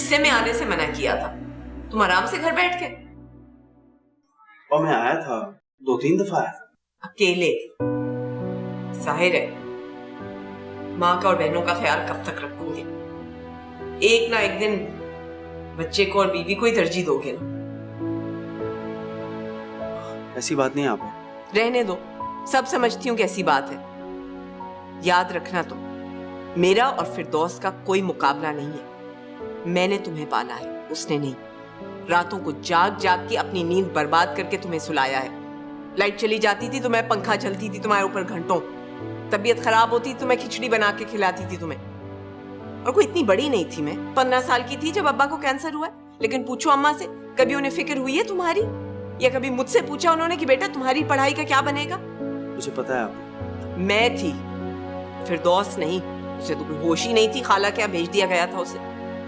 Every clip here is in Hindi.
से मैं आने से मना किया था, तुम आराम से घर बैठ के। और मैं आया था, 2-3 दफा आया। अकेले? जाहिर है माँ का और बहनों का ख्याल कब तक रखोगे? एक ना एक दिन बच्चे को और बीवी को ही तरजीह दोगे ना। ऐसी बात नहीं आपा। रहने दो, सब समझती हूँ कि ऐसी बात है। याद रखना तुम, मेरा और फिरदौस का कोई मुकाबला नहीं है। मैंने तुम्हें पाला है, उसने नहीं। रातों को जाग जाग के अपनी नींद बर्बाद करके तुम्हें सुलाया है। लाइट चली जाती थी तो मैं पंखा चलती थी तुम्हारे ऊपर घंटों। तबीयत खराब होती तो मैं खिचड़ी बना के खिलाती थी तुम्हें। और कोई इतनी बड़ी नहीं थी मैं, 15 साल की थी जब अब्बा को कैंसर हुआ। लेकिन पूछो अम्मा से, कभी उन्हें फिक्र हुई है तुम्हारी? या कभी मुझसे पूछा उन्होंने कि बेटा तुम्हारी पढ़ाई का क्या बनेगा? मुझे पता है आप। मैं थी, फिरदौस नहीं। उसे तो कोई होश ही नहीं थी, खाला क्या भेज दिया गया था उसे।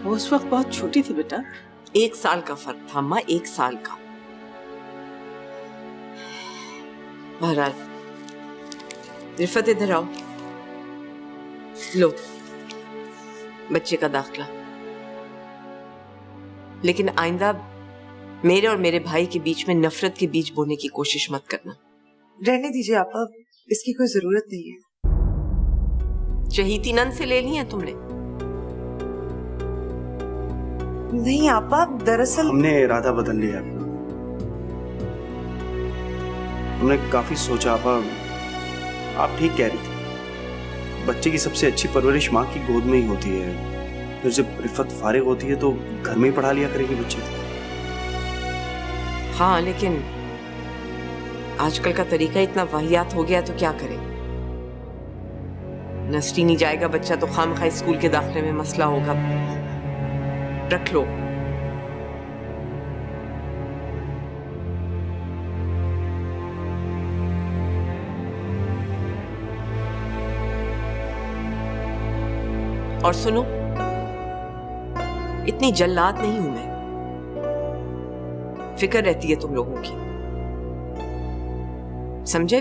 वो उस वक्त बहुत छोटी थी बेटा। 1 साल का फर्क था अम्मा, 1 साल का। बहरहाल रिफत इधर आओ, लो बच्चे का दाखिला। लेकिन आइंदा मेरे और मेरे भाई के बीच में नफरत के बीज बोने की कोशिश मत करना। रहने दीजिए आपा, इसकी कोई जरूरत नहीं है। चहीती नन से ले ली है तुमने? नहीं आपा, दरअसल हमने इरादा बदल लिया अपना। हमने काफी सोचा आपा। आप ठीक कह रही थी, बच्चे की सबसे अच्छी परवरिश माँ की गोद में ही होती है। फिर जब रिफत फारिग होती है तो घर में ही पढ़ा लिया करेगी बच्चे को। हाँ, लेकिन आजकल का तरीका इतना वाहियात हो गया तो क्या करें? नर्सरी नहीं जाएगा बच्चा तो खामखा स्कूल के दाखिले में मसला होगा। रख लो। और सुनो, इतनी जल्लाद नहीं हूं मैं। फिक्र रहती है तुम लोगों की, समझे?